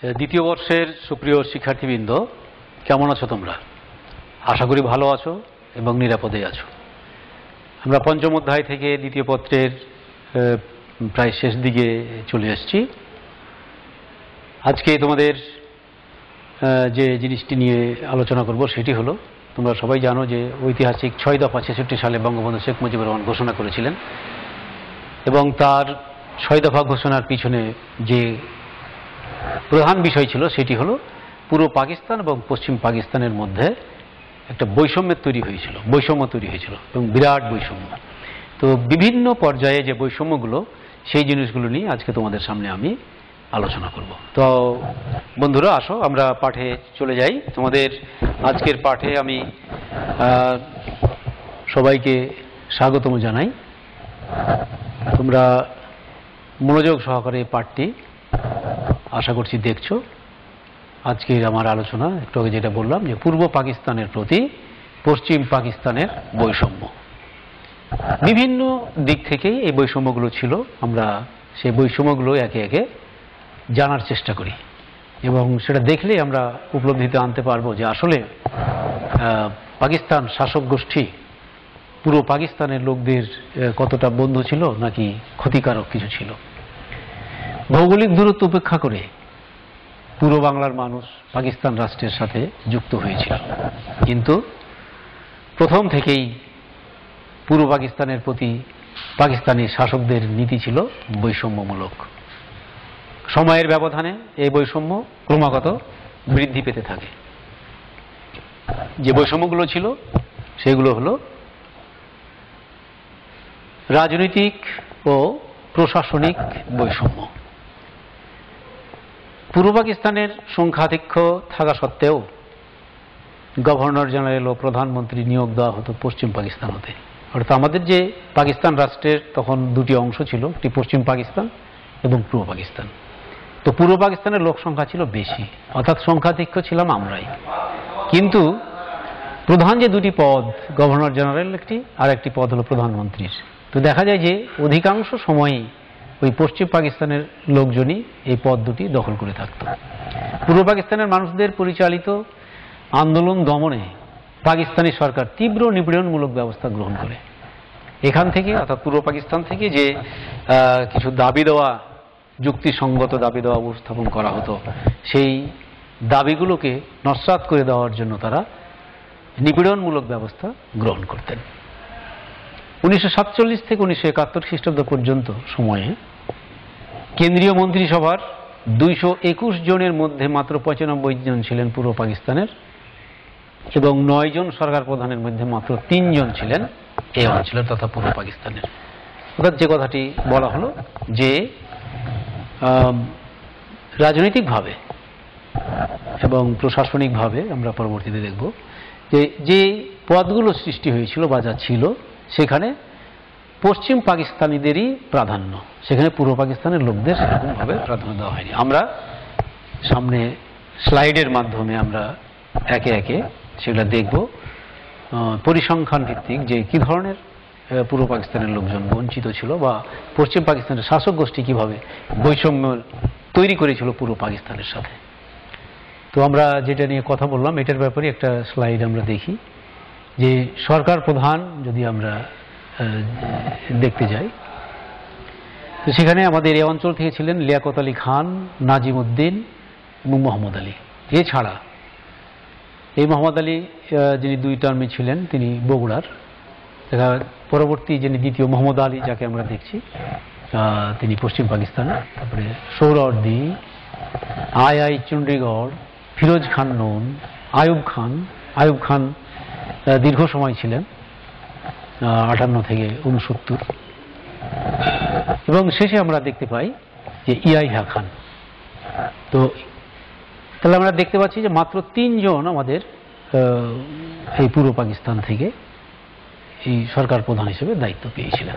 দ্বিতীয় বর্ষের সুপ্রিয় শিক্ষার্থীবৃন্দ, কেমন আছো তোমরা? আশা করি ভালো আছো এবং নিরাপদে আছো। আমরা পঞ্চম অধ্যায় থেকে দ্বিতীয় পত্রের প্রায় শেষ দিকে চলে এসেছি। আজকে তোমাদের যে জিনিসটি নিয়ে আলোচনা করব সেটি হলো, তোমরা সবাই জানো যে ঐতিহাসিক 6 দফা 66 সালে বঙ্গবন্ধু শেখ মুজিবুর রহমান ঘোষণা করেছিলেন এবং তার 6 দফা ঘোষণার পিছনে যে প্রধান বিষয় ছিল সেটি হলো পূর্ব পাকিস্তান এবং পশ্চিম পাকিস্তানের মধ্যে একটা বৈষম্য তৈরি হয়েছিল এবং বিরাট বৈষম্য। তো বিভিন্ন পর্যায়ে যে বৈষম্যগুলো, সেই জিনিসগুলো নিয়ে আজকে তোমাদের সামনে আমি আলোচনা করব। তো বন্ধুরা, আসো আমরা পাঠে চলে যাই। তোমাদের আজকের পাঠে আমি সবাইকে স্বাগতম জানাই। তোমরা মনোযোগ সহকারে পাঠটি আশা করছি দেখছো। আজকের আমার আলোচনা একটু আগে যেটা বললাম, যে পূর্ব পাকিস্তানের প্রতি পশ্চিম পাকিস্তানের বৈষম্য। বিভিন্ন দিক থেকেই এই বৈষম্যগুলো ছিল। আমরা সেই বৈষম্যগুলো একে একে জানার চেষ্টা করি এবং সেটা দেখলেই আমরা উপলব্ধিতে আনতে পারবো যে আসলে পাকিস্তান শাসক গোষ্ঠী পুরো পাকিস্তানের লোকদের কতটা বন্ধু ছিল নাকি ক্ষতিকারক কিছু ছিল। ভৌগোলিক দূরত্ব উপেক্ষা করে পূর্ব বাংলার মানুষ পাকিস্তান রাষ্ট্রের সাথে যুক্ত হয়েছিল, কিন্তু প্রথম থেকেই পূর্ব পাকিস্তানের প্রতি পাকিস্তানি শাসকদের নীতি ছিল বৈষম্যমূলক। সময়ের ব্যবধানে এই বৈষম্য ক্রমাগত বৃদ্ধি পেতে থাকে। যে বৈষম্যগুলো ছিল সেগুলো হলো রাজনৈতিক ও প্রশাসনিক বৈষম্য। পূর্ব পাকিস্তানের সংখ্যাধিক্য থাকা সত্ত্বেও গভর্নর জেনারেল ও প্রধানমন্ত্রী নিয়োগ দেওয়া হতো পশ্চিম পাকিস্তান হতে। অর্থাৎ আমাদের যে পাকিস্তান রাষ্ট্রের তখন দুটি অংশ ছিল, একটি পশ্চিম পাকিস্তান এবং পূর্ব পাকিস্তান। তো পূর্ব পাকিস্তানের লোক সংখ্যা ছিল বেশি, অর্থাৎ সংখ্যাধিক্য ছিলাম আমরাই। কিন্তু প্রধান যে দুটি পদ, গভর্নর জেনারেল একটি আর একটি পদ হলো প্রধানমন্ত্রীর, তো দেখা যায় যে অধিকাংশ সময়ই ওই পশ্চিম পাকিস্তানের লোকজনই এই পদ দুটি দখল করে থাকত। পূর্ব পাকিস্তানের মানুষদের পরিচালিত আন্দোলন দমনে পাকিস্তানি সরকার তীব্র নিপীড়নমূলক ব্যবস্থা গ্রহণ করে। এখান থেকে, অর্থাৎ পূর্ব পাকিস্তান থেকে যে কিছু দাবি দেওয়া, যুক্তিসঙ্গত দাবি দেওয়া উপস্থাপন করা হতো, সেই দাবিগুলোকে নস্যাৎ করে দেওয়ার জন্য তারা নিপীড়নমূলক ব্যবস্থা গ্রহণ করতেন। 1947 থেকে 1971 খ্রিস্টাব্দ পর্যন্ত সময়ে কেন্দ্রীয় মন্ত্রিসভার 221 জনের মধ্যে মাত্র 95 জন ছিলেন পূর্ব পাকিস্তানের এবং 9 জন সরকার প্রধানের মধ্যে মাত্র 3 জন ছিলেন এই অঞ্চলের তথা পূর্ব পাকিস্তানের। অর্থাৎ যে কথাটি বলা হলো যে রাজনৈতিকভাবে এবং প্রশাসনিকভাবে আমরা পরবর্তীতে দেখব যে পদগুলো সৃষ্টি হয়েছিল বা যা ছিল, সেখানে পশ্চিম পাকিস্তানিদেরই প্রাধান্য, সেখানে পূর্ব পাকিস্তানের লোকদের সেরকমভাবে প্রাধান্য দেওয়া হয়নি। আমরা সামনে স্লাইডের মাধ্যমে আমরা একে একে সেগুলো দেখব, পরিসংখ্যান ভিত্তিক যে কী ধরনের পূর্ব পাকিস্তানের লোকজন বঞ্চিত ছিল বা পশ্চিম পাকিস্তানের শাসক গোষ্ঠী কীভাবে বৈষম্য তৈরি করেছিল পূর্ব পাকিস্তানের সাথে। তো আমরা যেটা নিয়ে কথা বললাম এটার ব্যাপারে একটা স্লাইড আমরা দেখি, যে সরকার প্রধান যদি আমরা দেখতে যাই, তো সেখানে আমাদের এই অঞ্চল থেকে ছিলেন লিয়াকত আলী খান, নাজিম উদ্দিন এবং মোহাম্মদ আলী। এছাড়া এই মোহাম্মদ আলী যিনি 2 টার্মে ছিলেন, তিনি বগুড়ার। পরবর্তী যিনি দ্বিতীয় মোহাম্মদ আলী যাকে আমরা দেখছি, তিনি পশ্চিম পাকিস্তানের। তারপরে সোহরাওয়ার্দী, আই চণ্ডীগড়, ফিরোজ খান নুন, আয়ুব খান দীর্ঘ সময় ছিলেন, 58 থেকে 69। এবং শেষে আমরা দেখতে পাই যে ইয়াহিয়া খান। তো তাহলে আমরা দেখতে পাচ্ছি যে মাত্র 3 জন আমাদের এই পূর্ব পাকিস্তান থেকে এই সরকার প্রধান হিসেবে দায়িত্ব পেয়েছিলেন।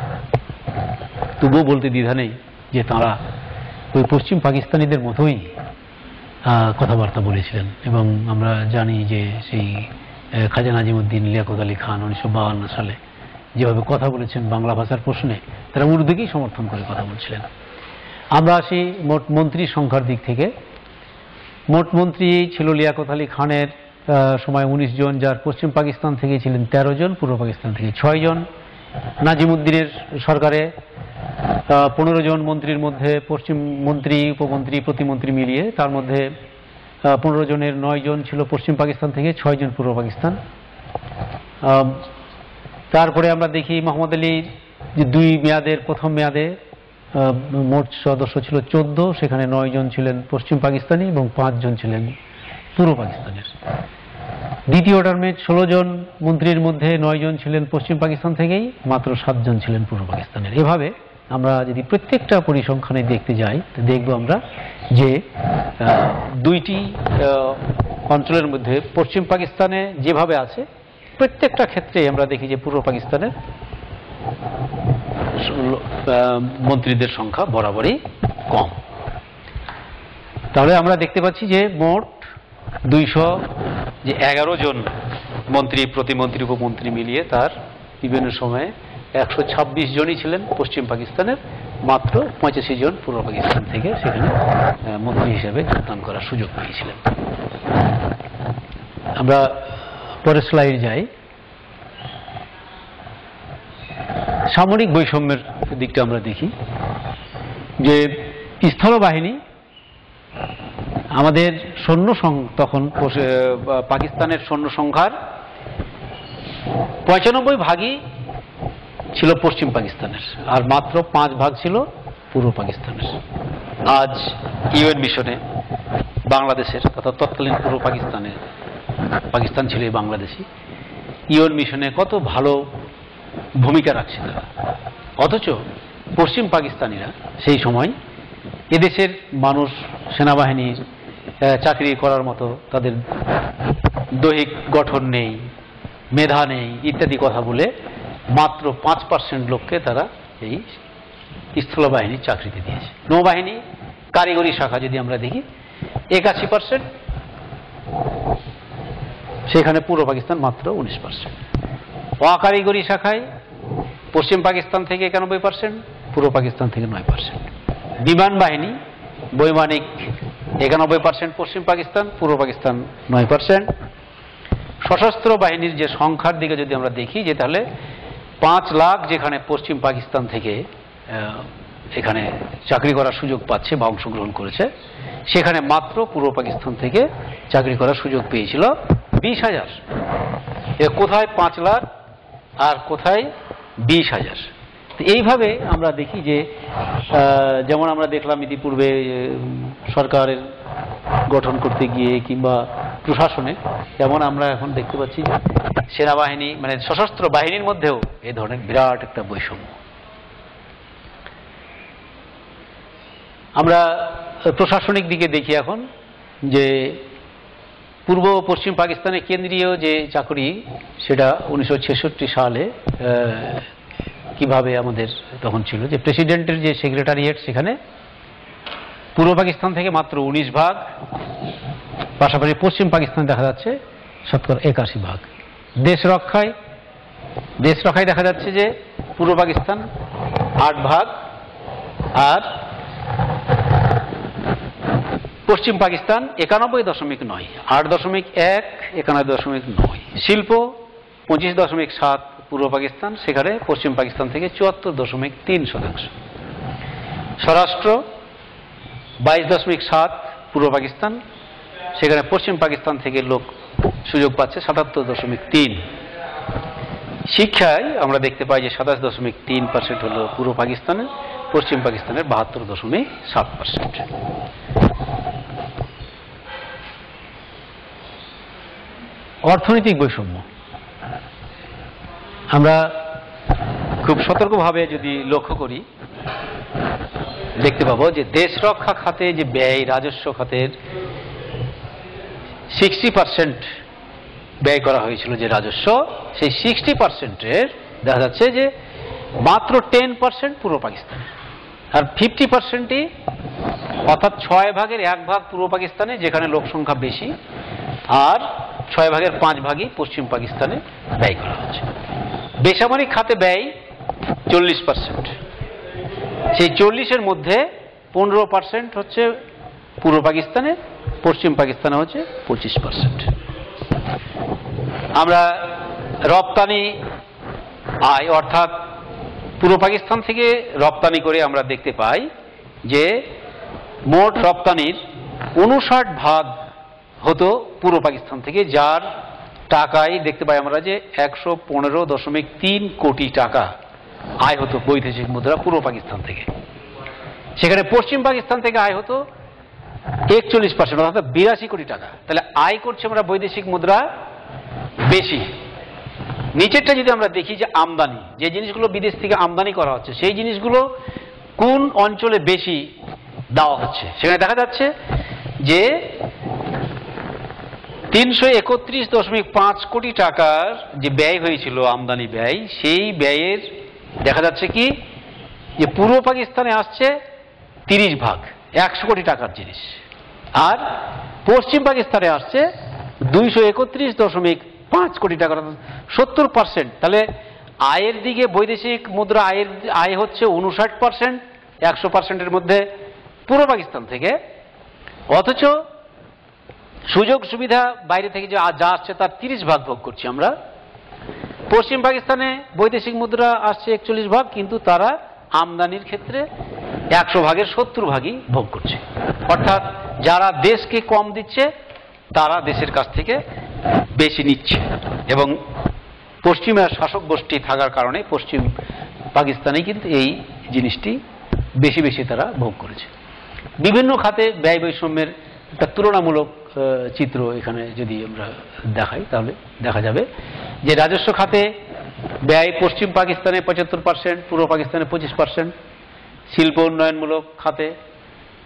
তবুও বলতে দ্বিধা নেই যে তাঁরা ওই পশ্চিম পাকিস্তানিদের মতোই কথাবার্তা বলেছিলেন। এবং আমরা জানি যে সেই খাজা নাজিমুদ্দিন, লিয়াকত আলী খান 1952 সালে যেভাবে কথা বলেছেন বাংলা ভাষার প্রশ্নে, তারা উর্দুকেই সমর্থন করে কথা বলছিলেন। আমরা আসি মোট মন্ত্রী সংখ্যার দিক থেকে। মোট মন্ত্রী ছিল লিয়াকত আলী খানের সময় 19 জন, যার পশ্চিম পাকিস্তান থেকে ছিলেন 13 জন, পূর্ব পাকিস্তান থেকে 6 জন। নাজিমুদ্দিনের সরকারে 15 জন মন্ত্রীর মধ্যে পশ্চিম মন্ত্রী, উপমন্ত্রী, প্রতিমন্ত্রী মিলিয়ে তার মধ্যে 15 জনের 9 জন ছিল পশ্চিম পাকিস্তান থেকে, 6 জন পূর্ব পাকিস্তান। তারপরে আমরা দেখি মোহাম্মদ আলীর যে 2 মেয়াদের প্রথম মেয়াদে মোট সদস্য ছিল 14, সেখানে 9 জন ছিলেন পশ্চিম পাকিস্তানি এবং 5 জন ছিলেন পূর্ব পাকিস্তানের। দ্বিতীয় টার্মে 16 জন মন্ত্রীর মধ্যে 9 জন ছিলেন পশ্চিম পাকিস্তান থেকেই, মাত্র 7 জন ছিলেন পূর্ব পাকিস্তানের। এভাবে আমরা যদি প্রত্যেকটা পরিসংখ্যানে দেখতে যাই তো দেখব আমরা যে 2টি অঞ্চলের মধ্যে পশ্চিম পাকিস্তানে যেভাবে আছে প্রত্যেকটা ক্ষেত্রে আমরা দেখি যে পূর্ব পাকিস্তানের মন্ত্রীদের সংখ্যা বরাবরই কম। তাহলে আমরা দেখতে পাচ্ছি যে মোট 211 জন মন্ত্রী, প্রতিমন্ত্রী, উপমন্ত্রী মিলিয়ে তার বিভিন্ন সময়ে 126 জনই ছিলেন পশ্চিম পাকিস্তানের, মাত্র 85 জন পূর্ব পাকিস্তান থেকে সেখানে মন্ত্রী হিসেবে যোগদান করার সুযোগ পেয়েছিলেন। আমরা পরের স্লাইড যাই। সামরিক বৈষম্যের দিকটা আমরা দেখি যে স্থলবাহিনী আমাদের সৈন্য তখন পাকিস্তানের সৈন্য সংখ্যার 95 ভাগই ছিল পশ্চিম পাকিস্তানের, আর মাত্র 5 ভাগ ছিল পূর্ব পাকিস্তানের। আজ ইউএন মিশনে বাংলাদেশের তথা তৎকালীন পূর্ব পাকিস্তানে, পাকিস্তান ছিল বাংলাদেশি, ইউএন মিশনে কত ভালো ভূমিকা রাখছে তারা, অথচ পশ্চিম পাকিস্তানিরা সেই সময় এদেশের মানুষ সেনাবাহিনীর চাকরি করার মতো তাদের দৈহিক গঠন নেই, মেধা নেই ইত্যাদি কথা বলে মাত্র 5% লোককে তারা এই স্থলবাহিনীর চাকরিতে দিয়েছে। নৌবাহিনী কারিগরি শাখা যদি আমরা দেখি 81%, সেখানে পূর্ব পাকিস্তান মাত্র 19%। অকারিগরি শাখায় পশ্চিম পাকিস্তান থেকে 91%, পূর্ব পাকিস্তান থেকে 9%। বিমান বাহিনী বৈমানিক 91% পশ্চিম পাকিস্তান, পূর্ব পাকিস্তান 9%। সশস্ত্র বাহিনীর যে সংখ্যার দিকে যদি আমরা দেখি যে তাহলে 5 লাখ যেখানে পশ্চিম পাকিস্তান থেকে এখানে চাকরি করার সুযোগ পাচ্ছে বা অংশগ্রহণ করেছে, সেখানে মাত্র পূর্ব পাকিস্তান থেকে চাকরি করার সুযোগ পেয়েছিল 20,000। কোথায় 5 লাখ আর কোথায় 20,000। এইভাবে আমরা দেখি যে যেমন আমরা দেখলাম ইতিপূর্বে সরকারের গঠন করতে গিয়ে কিংবা প্রশাসনে, যেমন আমরা এখন দেখতে পাচ্ছি সেনাবাহিনী মানে সশস্ত্র বাহিনীর মধ্যেও এই ধরনের বিরাট একটা বৈষম্য। আমরা প্রশাসনিক দিকে দেখি এখন যে পূর্ব পশ্চিম পাকিস্তানের কেন্দ্রীয় যে চাকরি সেটা 1966 সালে কিভাবে আমাদের তখন ছিল যে প্রেসিডেন্টের যে সেক্রেটারিয়েট সেখানে পূর্ব পাকিস্তান থেকে মাত্র 19 ভাগ, পাশাপাশি পশ্চিম পাকিস্তান দেখা যাচ্ছে 81 ভাগ। দেশ রক্ষায় দেখা যাচ্ছে যে পূর্ব পাকিস্তান 8 ভাগ আর পশ্চিম পাকিস্তান 91.9, 8.1, 91.9। শিল্প 25.7 পূর্ব পাকিস্তান, সেখানে পশ্চিম পাকিস্তান থেকে 74.3%। স্বরাষ্ট্র 22.7 পূর্ব পাকিস্তান, সেখানে পশ্চিম পাকিস্তান থেকে লোক সুযোগ পাচ্ছে 77.3। শিক্ষায় আমরা দেখতে পাই যে 27.3% হলো পূর্ব পাকিস্তানের, পশ্চিম পাকিস্তানের 72.7%। অর্থনৈতিক বৈষম্য আমরা খুব সতর্কভাবে যদি লক্ষ্য করি দেখতে পাবো যে দেশ রক্ষা খাতে যে ব্যয়, রাজস্ব খাতের 60% ব্যয় করা হয়েছিল যে রাজস্ব, সেই 60%-এর দেখা যাচ্ছে যে মাত্র 10% পূর্ব পাকিস্তানে, আর 50%ই অর্থাৎ 6 ভাগের 1 ভাগ পূর্ব পাকিস্তানে যেখানে লোক সংখ্যা বেশি, আর 6 ভাগের 5 ভাগই পশ্চিম পাকিস্তানে ব্যয় করা হচ্ছে। বেসামরিক খাতে ব্যয় 40%, সেই 40-এর মধ্যে 15% হচ্ছে পূর্ব পাকিস্তানে পশ্চিম পাকিস্তানে হচ্ছে 25%। আমরা রপ্তানি আয় অর্থাৎ পূর্ব পাকিস্তান থেকে রপ্তানি করে আমরা দেখতে পাই যে মোট রপ্তানির 59% হতো পূর্ব পাকিস্তান থেকে, যার টাকায় দেখতে পাই আমরা যে 115.3 কোটি টাকা আয় হতো বৈদেশিক মুদ্রা পূর্ব পাকিস্তান থেকে। সেখানে পশ্চিম পাকিস্তান থেকে আয় হতো 41%, অর্থাৎ 82 কোটি টাকা। তাহলে আয় করছে আমরা বৈদেশিক মুদ্রা বেশি। নিচেরটা যদি আমরা দেখি যে আমদানি, যে জিনিসগুলো বিদেশ থেকে আমদানি করা হচ্ছে সেই জিনিসগুলো কোন অঞ্চলে বেশি দেওয়া হচ্ছে, সেখানে দেখা যাচ্ছে যে 331.5 কোটি টাকার যে ব্যয় হয়েছিল আমদানি ব্যয়, সেই ব্যয়ের দেখা যাচ্ছে কি যে পূর্ব পাকিস্তানে আসছে 30%, 100 কোটি টাকার জিনিস, আর পশ্চিম পাকিস্তানে আসছে 231.5 কোটি টাকা, 70%। তাহলে আয়ের দিকে বৈদেশিক মুদ্রা আয় হচ্ছে 59%, 100%-এর মধ্যে পূর্ব পাকিস্তান থেকে, অথচ সুযোগ সুবিধা বাইরে থেকে যা আসছে তার 30% ভোগ করছি আমরা। পশ্চিম পাকিস্তানে বৈদেশিক মুদ্রা আসছে 41%, কিন্তু তারা আমদানির ক্ষেত্রে 100%-এর 70%ই ভোগ করছে। অর্থাৎ যারা দেশকে কম দিচ্ছে তারা দেশের কাছ থেকে বেশি নিচ্ছে, এবং পশ্চিমের শাসক গোষ্ঠী থাকার কারণে পশ্চিম পাকিস্তানে কিন্তু এই জিনিসটি বেশি বেশি তারা ভোগ করেছে। বিভিন্ন খাতে ব্যয় বৈষম্যের একটা তুলনামূলক চিত্র এখানে যদি আমরা দেখাই তাহলে দেখা যাবে যে রাজস্ব খাতে ব্যয় পশ্চিম পাকিস্তানে 75%, পূর্ব পাকিস্তানে 25%। শিল্প উন্নয়নমূলক খাতে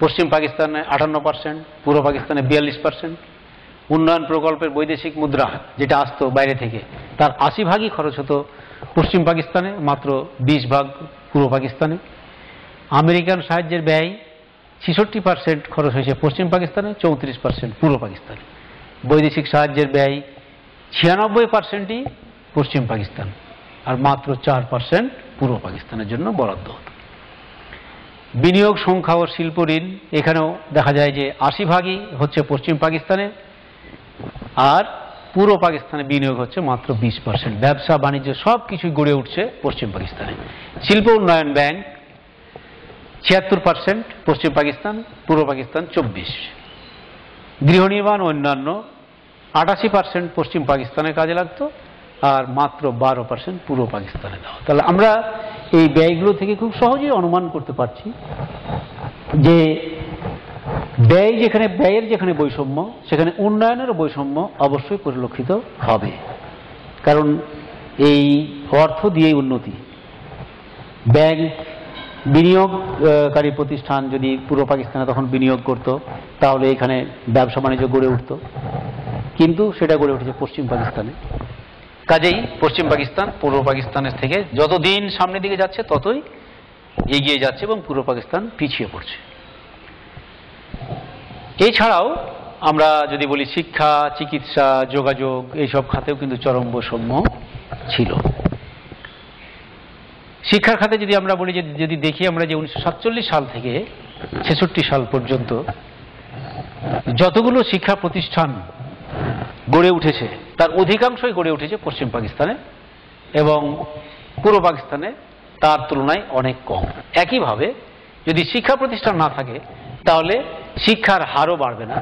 পশ্চিম পাকিস্তানে 58%, পূর্ব পাকিস্তানে 42%। উন্নয়ন প্রকল্পের বৈদেশিক মুদ্রা যেটা আসতো বাইরে থেকে তার 80%ই খরচ হতো পশ্চিম পাকিস্তানে, মাত্র 20% পূর্ব পাকিস্তানে। আমেরিকান সাহায্যের ব্যয় 66% খরচ হয়েছে পশ্চিম পাকিস্তানে, 34% পূর্ব পাকিস্তানে। বৈদেশিক সাহায্যের ব্যয় 96%ই পশ্চিম পাকিস্তান, আর মাত্র 4% পূর্ব পাকিস্তানের জন্য বরাদ্দ হতো। বিনিয়োগ সংখ্যা ও শিল্প ঋণ এখানেও দেখা যায় যে 80%ই হচ্ছে পশ্চিম পাকিস্তানে, আর পূর্ব পাকিস্তানে বিনিয়োগ হচ্ছে মাত্র 20%। ব্যবসা বাণিজ্য সব কিছুই গড়ে উঠছে পশ্চিম পাকিস্তানে। শিল্প উন্নয়ন ব্যাংক 76% পশ্চিম পাকিস্তান, পূর্ব পাকিস্তান 24%। গৃহ নির্মাণ অন্যান্য 88% পশ্চিম পাকিস্তানে কাজে লাগতো, আর মাত্র 12% পূর্ব পাকিস্তানে দেওয়া। তাহলে আমরা এই ব্যয়গুলো থেকে খুব সহজেই অনুমান করতে পারছি যে ব্যয়ের যেখানে বৈষম্য সেখানে উন্নয়নেরও বৈষম্য অবশ্যই পরিলক্ষিত হবে, কারণ এই অর্থ দিয়েই উন্নতি। ব্যাংক বিনিয়োগকারী প্রতিষ্ঠান যদি পূর্ব পাকিস্তানে তখন বিনিয়োগ করত তাহলে এখানে ব্যবসা বাণিজ্য গড়ে উঠত, কিন্তু সেটা গড়ে উঠেছে পশ্চিম পাকিস্তানে। কাজেই পশ্চিম পাকিস্তান পূর্ব পাকিস্তানের থেকে যতদিন সামনের দিকে যাচ্ছে ততই এগিয়ে যাচ্ছে এবং পূর্ব পাকিস্তান পিছিয়ে পড়ছে। এছাড়াও আমরা যদি বলি শিক্ষা, চিকিৎসা, যোগাযোগ এইসব খাতেও কিন্তু চরম বৈষম্য ছিল। শিক্ষার খাতে যদি আমরা বলি যে যদি দেখি আমরা যে 1947 সাল থেকে 66 সাল পর্যন্ত যতগুলো শিক্ষা প্রতিষ্ঠান গড়ে উঠেছে তার অধিকাংশই গড়ে উঠেছে পশ্চিম পাকিস্তানে, এবং পূর্ব পাকিস্তানে তার তুলনায় অনেক কম। একইভাবে যদি শিক্ষা প্রতিষ্ঠান না থাকে তাহলে শিক্ষার হারও বাড়বে না,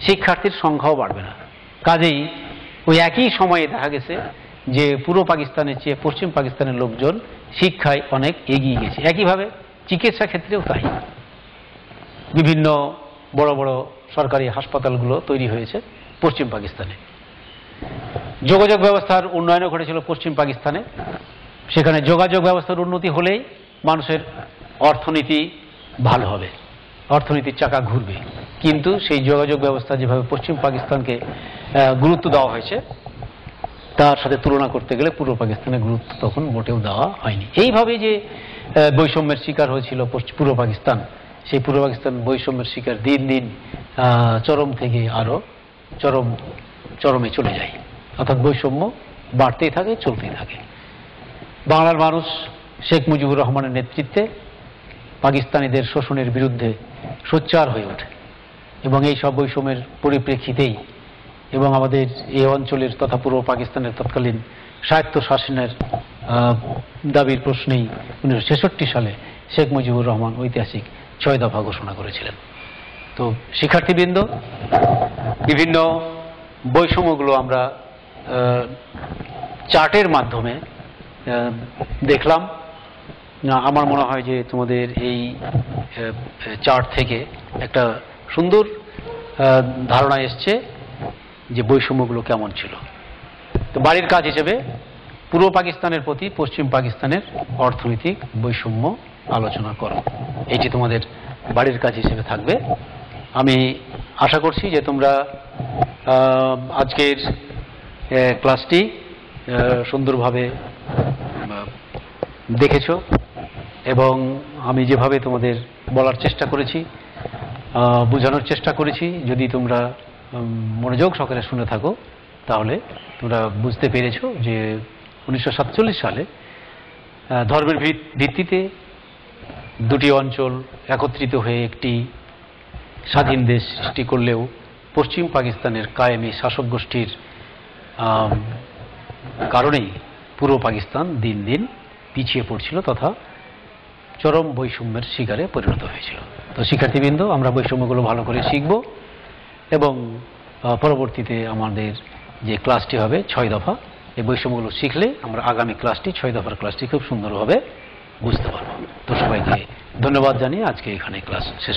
শিক্ষার্থীর সংখ্যাও বাড়বে না। কাজেই ওই একই সময়ে দেখা গেছে যে পূর্ব পাকিস্তানের চেয়ে পশ্চিম পাকিস্তানের লোকজন শিক্ষায় অনেক এগিয়ে গেছে। একইভাবে চিকিৎসা ক্ষেত্রেও তাই। বিভিন্ন বড় বড় সরকারি হাসপাতালগুলো তৈরি হয়েছে পশ্চিম পাকিস্তানে। যোগাযোগ ব্যবস্থার উন্নয়নও ঘটেছিল পশ্চিম পাকিস্তানে। সেখানে যোগাযোগ ব্যবস্থার উন্নতি হলেই মানুষের অর্থনীতি ভালো হবে, অর্থনীতির চাকা ঘুরবে। কিন্তু সেই যোগাযোগ ব্যবস্থা যেভাবে পশ্চিম পাকিস্তানকে গুরুত্ব দেওয়া হয়েছে তার সাথে তুলনা করতে গেলে পূর্ব পাকিস্তানের গুরুত্ব তখন মোটেও দেওয়া হয়নি। এইভাবে যে বৈষম্যের শিকার হয়েছিল পূর্ব পাকিস্তান, সেই পূর্ব পাকিস্তান বৈষম্যের শিকার দিন দিন চরম থেকে আরো চরমে চলে যায়, অর্থাৎ বৈষম্য বাড়তেই থাকে, চলতেই থাকে। বাংলার মানুষ শেখ মুজিবুর রহমানের নেতৃত্বে পাকিস্তানিদের শোষণের বিরুদ্ধে সোচ্চার হয়ে ওঠে এবং এই সব বৈষম্যের পরিপ্রেক্ষিতেই এবং আমাদের এই অঞ্চলের তথা পূর্ব পাকিস্তানের তৎকালীন স্বায়ত্ত শাসনের দাবির প্রশ্নেই 1966 সালে শেখ মুজিবুর রহমান ঐতিহাসিক 6 দফা ঘোষণা করেছিলেন। তো শিক্ষার্থীবৃন্দ, বিভিন্ন বৈষম্যগুলো আমরা চার্টের মাধ্যমে দেখলাম। আমার মনে হয় যে তোমাদের এই চার্ট থেকে একটা সুন্দর ধারণা এসছে যে বৈষম্যগুলো কেমন ছিল। তো বাড়ির কাজ হিসেবে পূর্ব পাকিস্তানের প্রতি পশ্চিম পাকিস্তানের অর্থনৈতিক বৈষম্য আলোচনা করো, এটি তোমাদের বাড়ির কাজ হিসেবে থাকবে। আমি আশা করছি যে তোমরা আজকের ক্লাসটি সুন্দরভাবে দেখেছো এবং আমি যেভাবে তোমাদের বলার চেষ্টা করেছি, বোঝানোর চেষ্টা করেছি, যদি তোমরা মনোযোগ সহকারে শুনে থাকো তাহলে তোমরা বুঝতে পেরেছো যে 1947 সালে ধর্মের ভিত্তিতে দুটি অঞ্চল একত্রিত হয়ে একটি স্বাধীন দেশ সৃষ্টি করলেও পশ্চিম পাকিস্তানের কায়েমি শাসক গোষ্ঠীর কারণেই পূর্ব পাকিস্তান দিন দিন পিছিয়ে পড়ছিল তথা চরম বৈষম্যের শিকারে পরিণত হয়েছিল। তো শিক্ষার্থীবৃন্দ, আমরা বৈষম্যগুলো ভালো করে শিখব এবং পরবর্তীতে আমাদের যে ক্লাসটি হবে 6 দফা, এই বৈষম্যগুলো শিখলে আমরা আগামী ক্লাসটি 6 দফার ক্লাসটি খুব সুন্দরভাবে বুঝতে পারব। তো সবাইকে ধন্যবাদ জানিয়ে আজকে এখানে ক্লাস শেষ